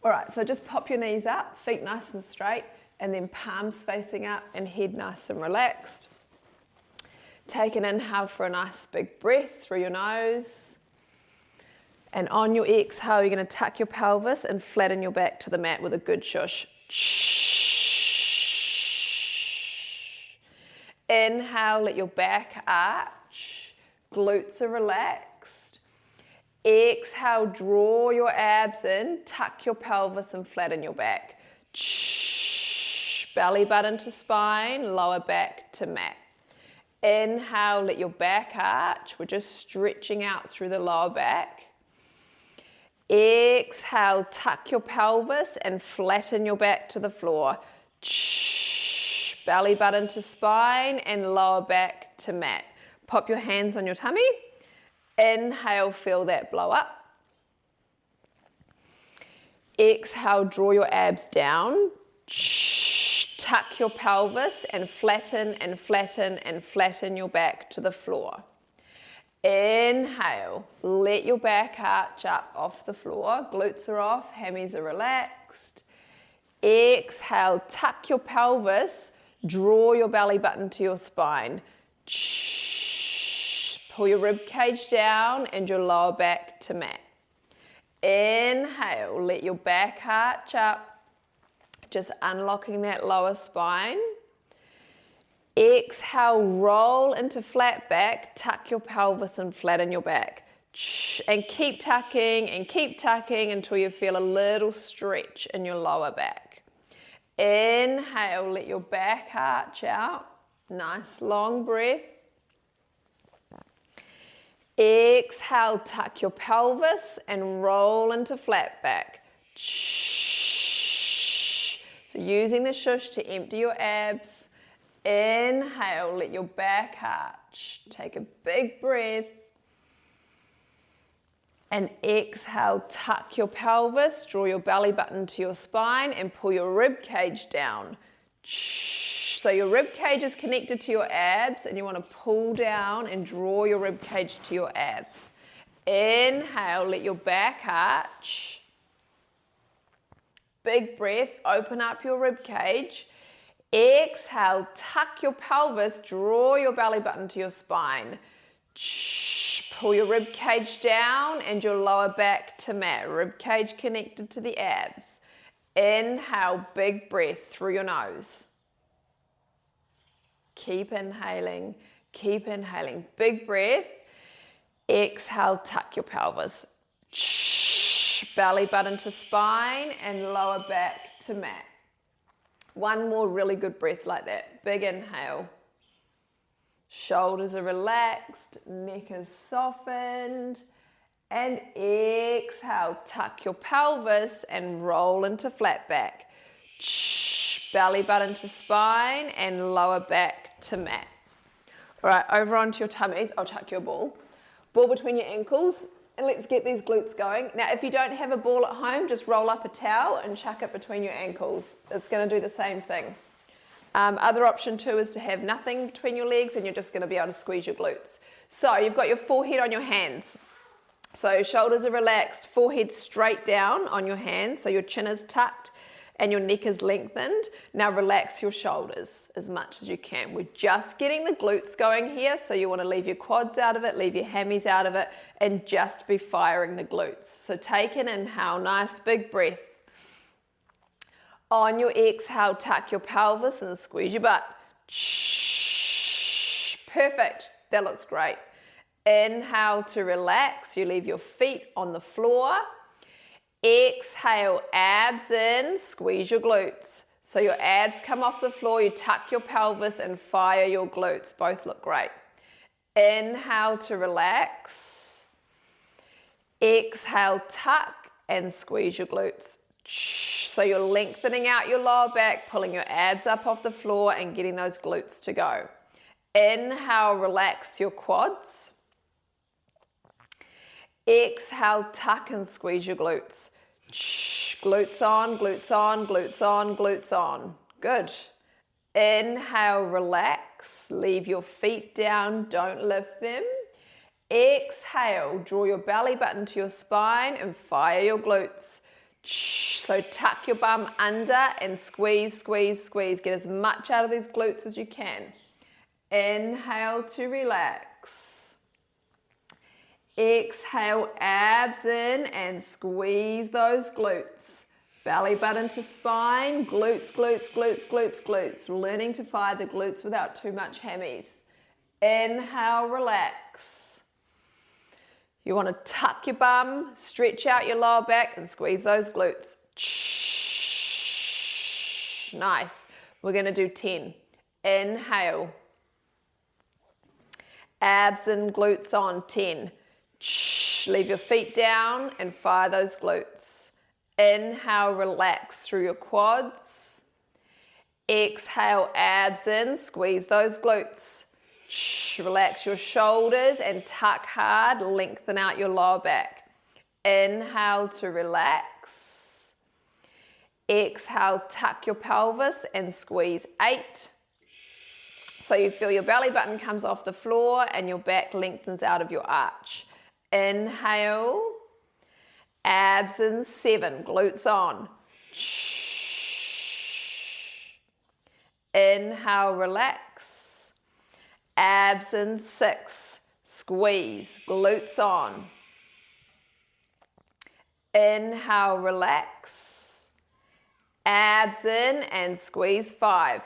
All right, so just pop your knees up, feet nice and straight, and then palms facing up and head nice and relaxed. Take an inhale for a nice big breath through your nose. And on your exhale, you're going to tuck your pelvis and flatten your back to the mat with a good shush. Inhale, let your back arch, glutes are relaxed. Exhale, draw your abs in, tuck your pelvis and flatten your back. Belly button to spine, lower back to mat. Inhale, let your back arch. We're just stretching out through the lower back. Exhale, tuck your pelvis and flatten your back to the floor. Belly button to spine and lower back to mat. Pop your hands on your tummy. Inhale, feel that blow up. Exhale, draw your abs down. Tuck your pelvis and flatten and flatten and flatten your back to the floor. Inhale, let your back arch up off the floor. Glutes are off, hammies are relaxed. Exhale, tuck your pelvis, draw your belly button to your spine. Pull your rib cage down and your lower back to mat. Inhale, let your back arch up, just unlocking that lower spine. Exhale, roll into flat back, tuck your pelvis and flatten your back. And keep tucking until you feel a little stretch in your lower back. Inhale, let your back arch out. Nice long breath. Exhale, tuck your pelvis and roll into flat back. So using the shush to empty your abs. Inhale, let your back arch. Take a big breath. And exhale, tuck your pelvis, draw your belly button to your spine and pull your rib cage down. So your rib cage is connected to your abs and you want to pull down and draw your rib cage to your abs. Inhale, let your back arch. Big breath, open up your rib cage. Exhale, tuck your pelvis, draw your belly button to your spine. Pull your rib cage down and your lower back to mat. Rib cage connected to the abs. Inhale, big breath through your nose. Keep inhaling, big breath. Exhale, tuck your pelvis. Belly button to spine and lower back to mat. One more really good breath like that. Big inhale. Shoulders are relaxed, neck is softened. And exhale, tuck your pelvis and roll into flat back. Belly button to spine and lower back to mat. All right, over onto your tummies. I'll chuck you a ball. Ball between your ankles, and let's get these glutes going. Now, if you don't have a ball at home, just roll up a towel and chuck it between your ankles. It's going to do the same thing. Other option too is to have nothing between your legs and you're just going to be able to squeeze your glutes. So you've got your forehead on your hands. So shoulders are relaxed, forehead straight down on your hands, so your chin is tucked and your neck is lengthened. Now relax your shoulders as much as you can. We're just getting the glutes going here, so you want to leave your quads out of it, leave your hammies out of it, and just be firing the glutes. So take an inhale, nice big breath. On your exhale, tuck your pelvis and squeeze your butt. Perfect, that looks great. Inhale to relax, you leave your feet on the floor. Exhale, abs in, squeeze your glutes. So your abs come off the floor, you tuck your pelvis and fire your glutes. Both look great. Inhale to relax. Exhale, tuck and squeeze your glutes. So you're lengthening out your lower back, pulling your abs up off the floor and getting those glutes to go. Inhale, relax your quads. Exhale, tuck and squeeze your glutes. Glutes on, glutes on, glutes on, glutes on. Good. Inhale, relax. Leave your feet down, don't lift them. Exhale, draw your belly button to your spine and fire your glutes. So tuck your bum under and squeeze, squeeze, squeeze. Get as much out of these glutes as you can. Inhale to relax. Exhale, abs in and squeeze those glutes. Belly button to spine, glutes, glutes, glutes, glutes, glutes. Learning to fire the glutes without too much hammies. Inhale, relax. You want to tuck your bum, stretch out your lower back and squeeze those glutes. Nice. We're going to do 10. Inhale. Abs and glutes on. 10. Leave your feet down and fire those glutes. Inhale, relax through your quads. Exhale, abs in, squeeze those glutes. Relax your shoulders and tuck hard, lengthen out your lower back. Inhale to relax. Exhale, tuck your pelvis and squeeze 8. So you feel your belly button comes off the floor and your back lengthens out of your arch. Inhale, abs in 7, glutes on. Inhale, relax. Abs in 6, squeeze, glutes on. Inhale, relax. Abs in and squeeze 5.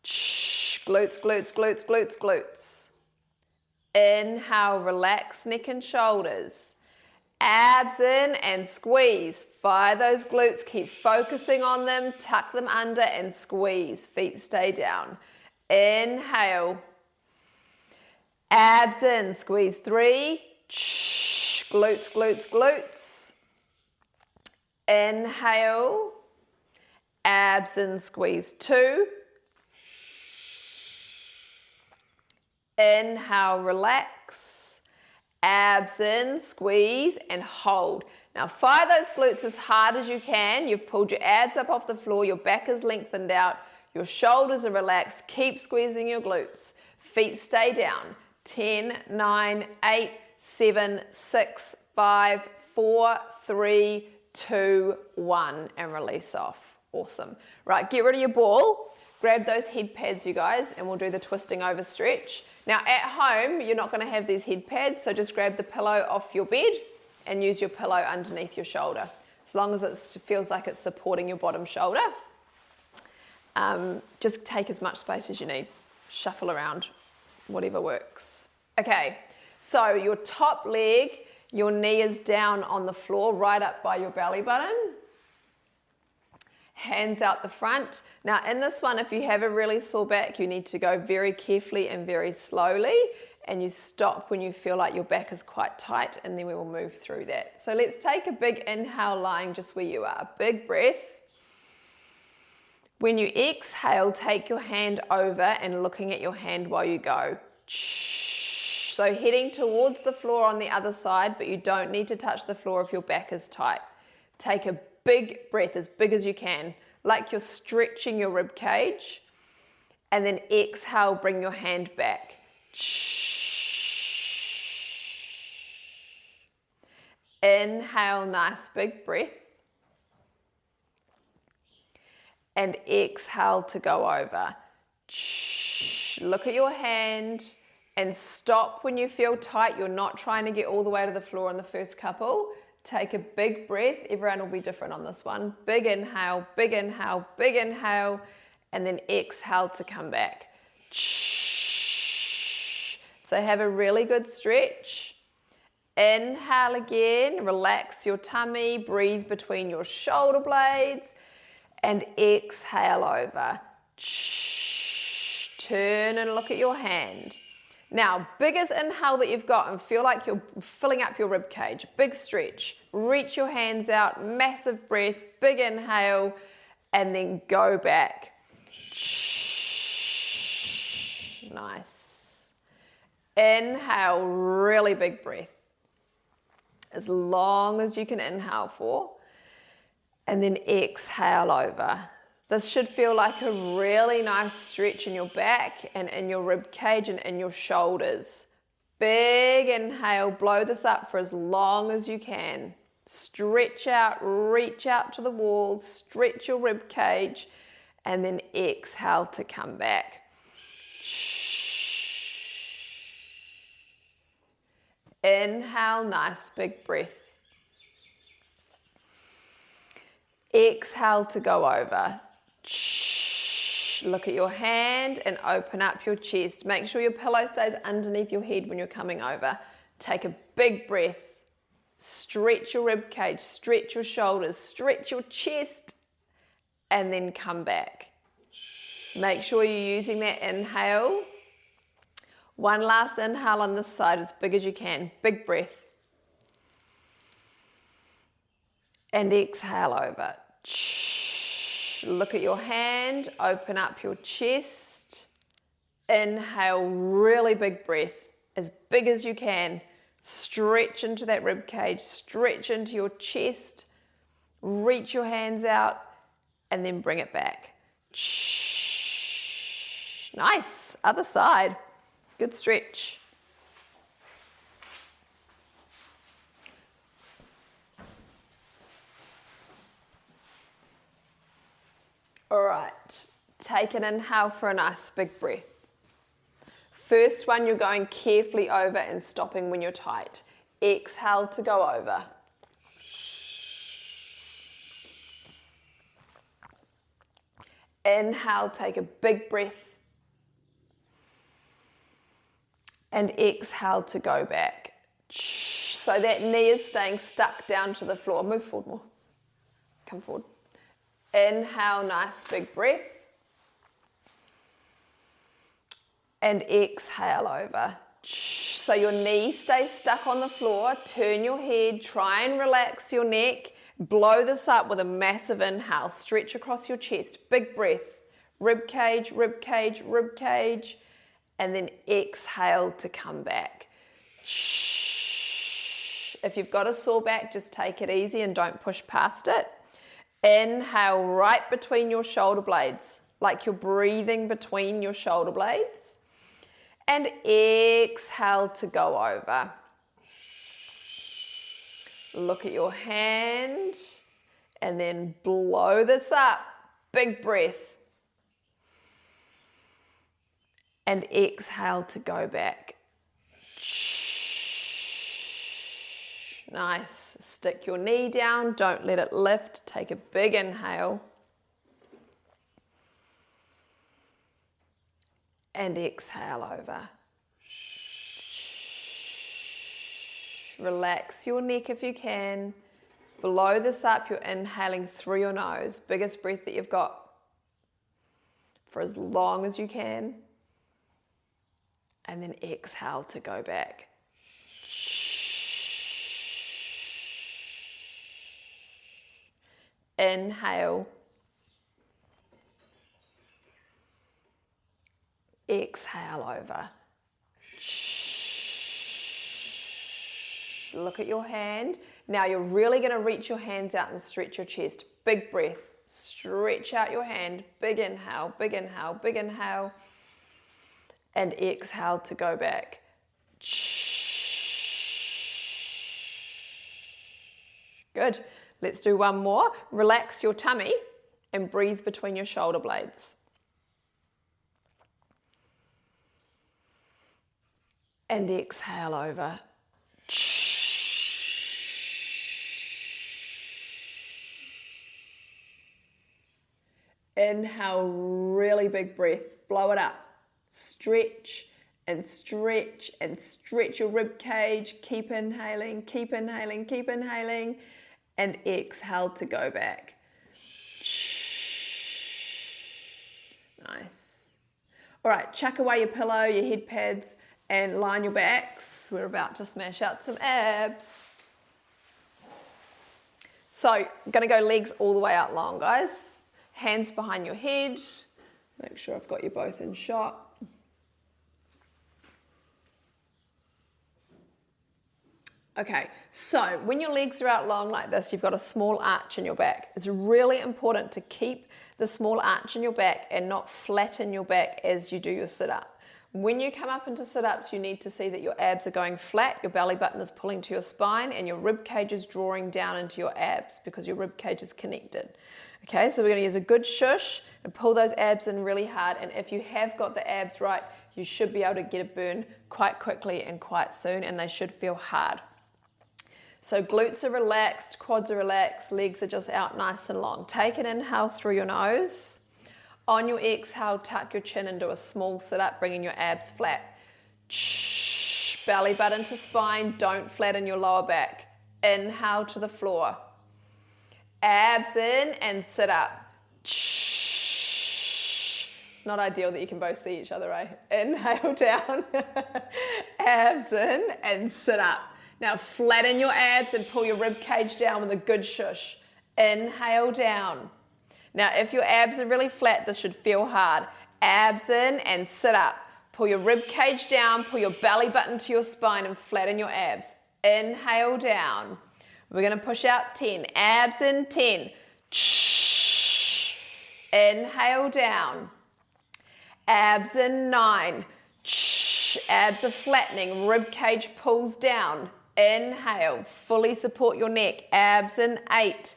Glutes, glutes, glutes, glutes, glutes. Inhale, relax neck and shoulders. Abs in and squeeze. Fire those glutes, keep focusing on them, tuck them under and squeeze. Feet stay down. Inhale. Abs in, squeeze 3. Glutes, glutes, glutes. Inhale. Abs in, squeeze 2. Inhale, relax. Abs in, squeeze and hold. Now fire those glutes as hard as you can. You've pulled your abs up off the floor, your back is lengthened out, your shoulders are relaxed. Keep squeezing your glutes. Feet stay down. 10, 9, 8, 7, 6, 5, 4, 3, 2, 1, and release off. Awesome. Right, get rid of your ball. Grab those head pads, you guys, and we'll do the twisting over stretch. Now at home, you're not going to have these head pads, so just grab the pillow off your bed and use your pillow underneath your shoulder. As long as it feels like it's supporting your bottom shoulder. Just take as much space as you need. Shuffle around, whatever works. Okay, so your top leg, your knee is down on the floor, right up by your belly button. Hands out the front. Now in this one, if you have a really sore back, you need to go very carefully and very slowly, and you stop when you feel like your back is quite tight, and then we will move through that. So let's take a big inhale, lying just where you are. Big breath. When you exhale, take your hand over and looking at your hand while you go. So heading towards the floor on the other side, but you don't need to touch the floor if your back is tight. Take a big breath, as big as you can, like you're stretching your rib cage, and then exhale, bring your hand back. Inhale, nice big breath. And exhale to go over. Look at your hand and stop when you feel tight. You're not trying to get all the way to the floor in the first couple. Take a big breath. Everyone will be different on this one. Big inhale, big inhale, big inhale, and then exhale to come back. So have a really good stretch. Inhale again, relax your tummy, breathe between your shoulder blades, and exhale over. Turn and look at your hand. Now, biggest inhale that you've got, and feel like you're filling up your rib cage. Big stretch. Reach your hands out, massive breath, big inhale, and then go back. Nice. Inhale, really big breath. As long as you can inhale for. And then exhale over. This should feel like a really nice stretch in your back and in your rib cage and in your shoulders. Big inhale, blow this up for as long as you can. Stretch out, reach out to the wall, stretch your rib cage, and then exhale to come back. Inhale, nice big breath. Exhale to go over. Look at your hand and open up your chest. Make sure your pillow stays underneath your head when you're coming over. Take a big breath. Stretch your rib cage, stretch your shoulders, stretch your chest, and then come back. Make sure you're using that inhale. One last inhale on this side, as big as you can. Big breath. And exhale over. Look at your hand, open up your chest. Inhale, really big breath, as big as you can. Stretch into that rib cage, stretch into your chest. Reach your hands out and then bring it back. Nice, other side. Good stretch. All right, take an inhale for a nice big breath. First one, you're going carefully over and stopping when you're tight. Exhale to go over. Inhale, take a big breath. And exhale to go back. So that knee is staying stuck down to the floor. Move forward more. Come forward. Inhale, nice big breath. And exhale over. So your knee stays stuck on the floor. Turn your head, try and relax your neck. Blow this up with a massive inhale. Stretch across your chest, big breath. Rib cage, rib cage, rib cage. And then exhale to come back. If you've got a sore back, just take it easy and don't push past it. Inhale right between your shoulder blades, like you're breathing between your shoulder blades. And exhale to go over. Look at your hand and then blow this up. Big breath. And exhale to go back. Nice. Stick your knee down. Don't let it lift. Take a big inhale. And exhale over. Relax your neck if you can. Blow this up. You're inhaling through your nose. Biggest breath that you've got for as long as you can. And then exhale to go back. Inhale. Exhale over. Look at your hand. Now you're really going to reach your hands out and stretch your chest. Big breath. Stretch out your hand. Big inhale, big inhale, big inhale. And exhale to go back. Good. Let's do one more. Relax your tummy and breathe between your shoulder blades. And exhale over. Inhale, really big breath. Blow it up. Stretch and stretch and stretch your rib cage. Keep inhaling, keep inhaling, keep inhaling. And exhale to go back. Nice. All right, chuck away your pillow, your head pads, and line your backs. We're about to smash out some abs. So, I'm going to go legs all the way out long, guys. Hands behind your head. Make sure I've got you both in shot. Okay, so when your legs are out long like this, you've got a small arch in your back. It's really important to keep the small arch in your back and not flatten your back as you do your sit-up. When you come up into sit-ups, you need to see that your abs are going flat, your belly button is pulling to your spine, and your rib cage is drawing down into your abs because your rib cage is connected. Okay, so we're going to use a good shush and pull those abs in really hard, and if you have got the abs right, you should be able to get a burn quite quickly and quite soon, and they should feel hard. So glutes are relaxed, quads are relaxed, legs are just out nice and long. Take an inhale through your nose. On your exhale, tuck your chin and do a small sit-up, bringing your abs flat. Belly button to spine, don't flatten your lower back. Inhale to the floor. Abs in and sit up. It's not ideal that you can both see each other, right? Inhale down. Abs in and sit up. Now flatten your abs and pull your rib cage down with a good shush. Inhale down. Now, if your abs are really flat, this should feel hard. Abs in and sit up. Pull your rib cage down, pull your belly button to your spine and flatten your abs. Inhale down. We're going to push out 10. Abs in 10. Inhale down. Abs in 9. Abs are flattening. Rib cage pulls down. Inhale. Fully support your neck. Abs in 8.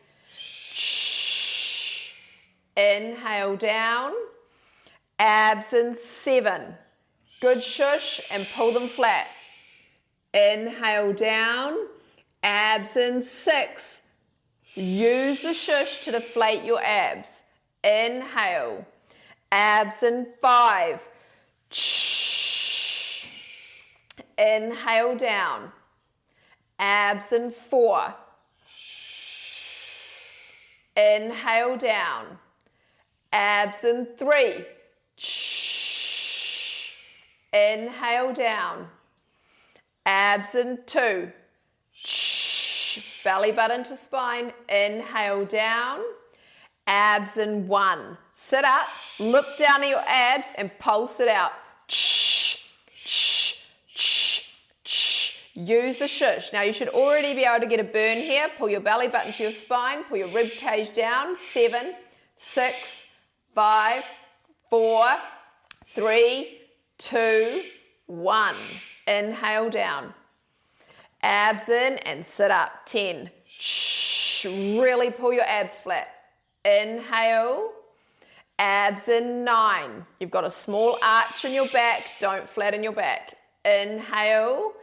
Inhale down, abs in 7. Good shush and pull them flat. Inhale down, abs in 6. Use the shush to deflate your abs. Inhale, abs in 5. Inhale down, abs in 4. Inhale down. Abs in 3. Inhale down. Abs in 2. Belly button to spine. Inhale down. Abs in 1. Sit up, look down at your abs and pulse it out. Use the shush. Now you should already be able to get a burn here. Pull your belly button to your spine. Pull your rib cage down. 7, 6, 5, 4, 3, 2, 1. Inhale down. Abs in and sit up. 10. Really pull your abs flat. Inhale. Abs in 9. You've got a small arch in your back. Don't flatten your back. Inhale.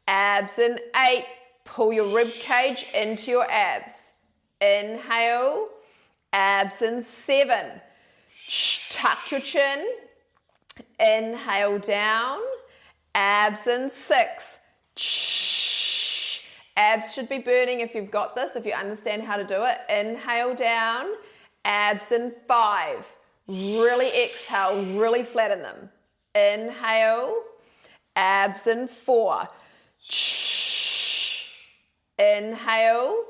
Abs in 8. Pull your rib cage into your abs. Inhale. Abs in 7. Tuck your chin. Inhale down. Abs in 6. Abs should be burning if you've got this, if you understand how to do it. Inhale down. Abs in 5. Really exhale, really flatten them. Inhale. Abs in 4. Inhale.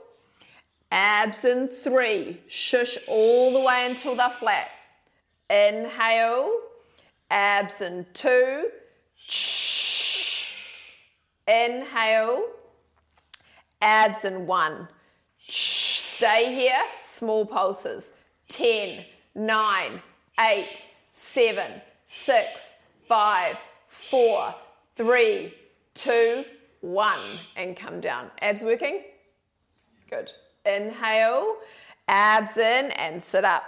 Abs in 3. Shush all the way until they're flat. Inhale. Abs in 2. Inhale. Abs in 1. Stay here. Small pulses. 10, 9, 8, 7, 6, 5, 4, 3, 2, 1. And come down. Abs working? Good. Inhale. Abs in and sit up.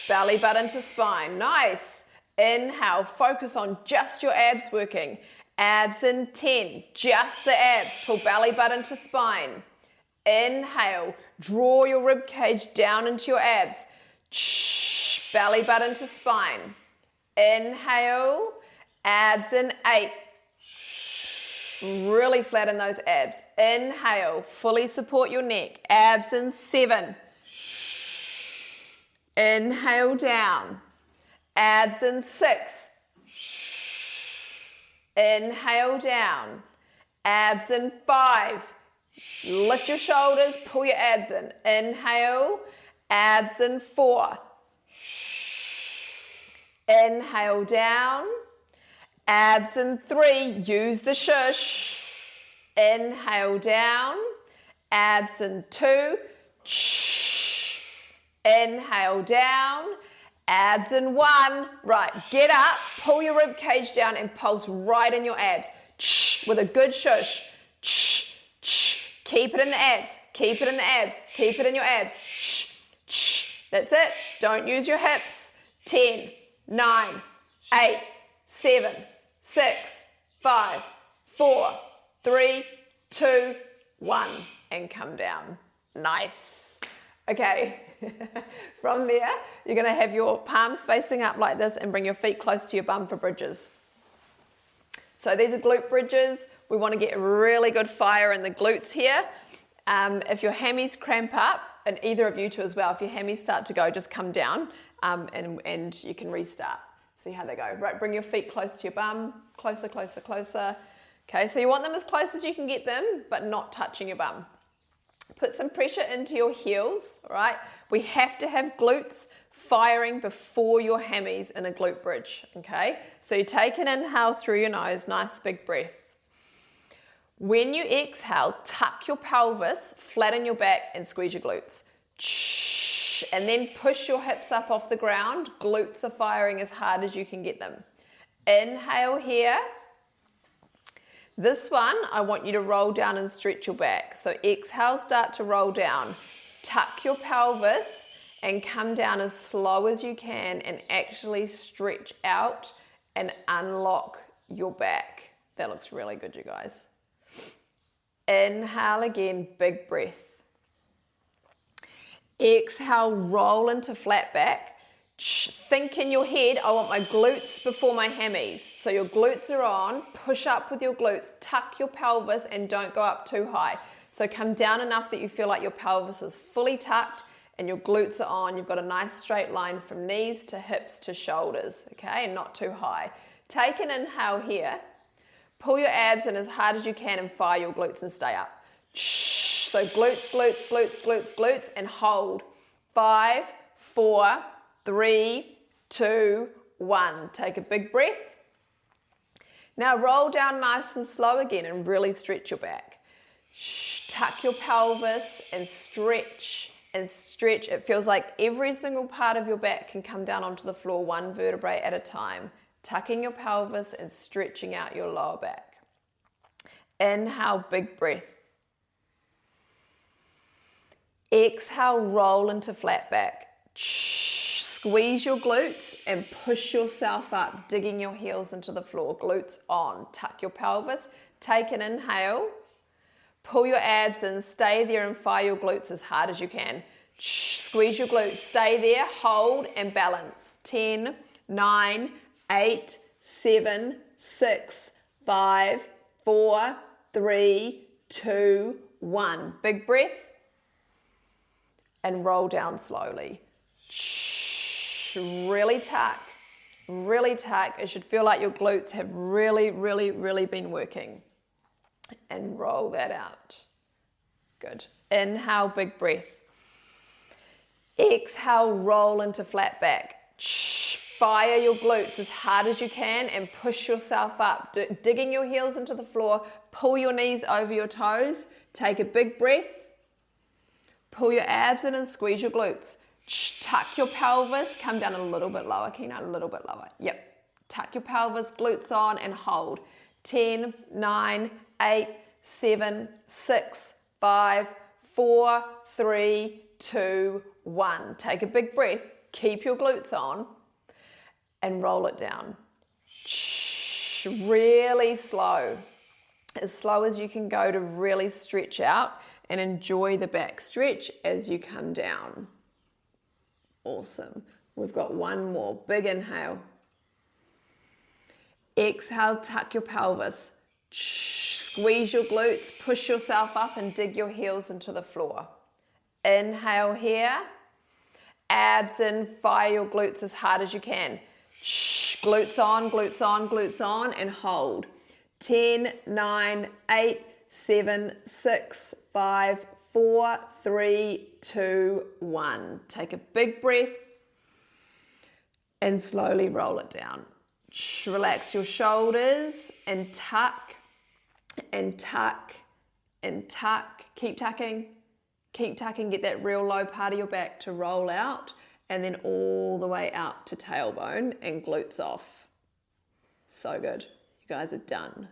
Belly button to spine. Nice. Inhale. Focus on just your abs working. Abs in 10. Just the abs. Pull belly button to spine. Inhale. Draw your rib cage down into your abs. Belly button to spine. Inhale. Abs in 8. Really flatten those abs. Inhale. Fully support your neck. Abs in 7. Inhale down. Abs in 6. Inhale down. Abs in 5. Lift your shoulders, pull your abs in. Inhale. Abs in 4. Inhale down. Abs in 3. Use the shush. Inhale down. Abs in 2. Inhale down. Abs in 1. Right, get up, pull your rib cage down and pulse right in your abs. With a good shush. Keep it in the abs, keep it in the abs, keep it in your abs. That's it. Don't use your hips. 10, 9, 8, 7, 6, 5, 4, 3, 2, 1. And come down. Nice. Okay. From there, you're going to have your palms facing up like this and bring your feet close to your bum for bridges. So these are glute bridges. We want to get really good fire in the glutes here. If your hammies cramp up, and either of you two as well, if your hammies start to go, just come down and you can restart. See how they go. Right, bring your feet close to your bum. Closer, closer, closer. Okay, so you want them as close as you can get them, but not touching your bum. Put some pressure into your heels, all right? We have to have glutes firing before your hammies in a glute bridge, okay? So you take an inhale through your nose, nice big breath. When you exhale, tuck your pelvis, flatten your back and squeeze your glutes. And then push your hips up off the ground. Glutes are firing as hard as you can get them. Inhale here. This one, I want you to roll down and stretch your back. So exhale, start to roll down. Tuck your pelvis and come down as slow as you can and actually stretch out and unlock your back. That looks really good, you guys. Inhale again, big breath. Exhale, roll into flat back. Think in your head, I want my glutes before my hammies. So your glutes are on, push up with your glutes, tuck your pelvis and don't go up too high. So come down enough that you feel like your pelvis is fully tucked and your glutes are on. You've got a nice straight line from knees to hips to shoulders, okay, and not too high. Take an inhale here. Pull your abs in as hard as you can and fire your glutes and stay up. So glutes, glutes, glutes, glutes, glutes, and hold. 5, 4, 3, 2, 1. Take a big breath. Now roll down nice and slow again and really stretch your back. Tuck your pelvis and stretch and stretch. It feels like every single part of your back can come down onto the floor, one vertebrae at a time. Tucking your pelvis and stretching out your lower back. Inhale, big breath. Exhale, roll into flat back. Squeeze your glutes and push yourself up, digging your heels into the floor. Glutes on. Tuck your pelvis. Take an inhale. Pull your abs in. Stay there and fire your glutes as hard as you can. Squeeze your glutes. Stay there. Hold and balance. 10, 9, 8, 7, 6, 5, 4, 3, 2, 1. Big breath. And roll down slowly. Really tuck. Really tuck. It should feel like your glutes have really, really, really been working. And roll that out. Good. Inhale, big breath. Exhale, roll into flat back. Fire your glutes as hard as you can and push yourself up, digging your heels into the floor. Pull your knees over your toes. Take a big breath. Pull your abs in and squeeze your glutes. Tuck your pelvis. Come down a little bit lower, Kina, a little bit lower. Yep. Tuck your pelvis, glutes on and hold. 10, 9, 8, 7, 6, 5, 4, 3, 2, 1. Take a big breath. Keep your glutes on. And roll it down. Really slow. As slow as you can go to really stretch out and enjoy the back stretch as you come down. Awesome. We've got one more. Big inhale. Exhale, tuck your pelvis. Squeeze your glutes, push yourself up and dig your heels into the floor. Inhale here. Abs in, fire your glutes as hard as you can. Glutes on, glutes on, glutes on, and hold. 10, 9, 8, 7, 6, 5, 4, 3, 2, 1. Take a big breath and slowly roll it down. Relax your shoulders and tuck and tuck and tuck. Keep tucking. Keep tucking. Get that real low part of your back to roll out and then all the way out to tailbone and glutes off. So good. You guys are done.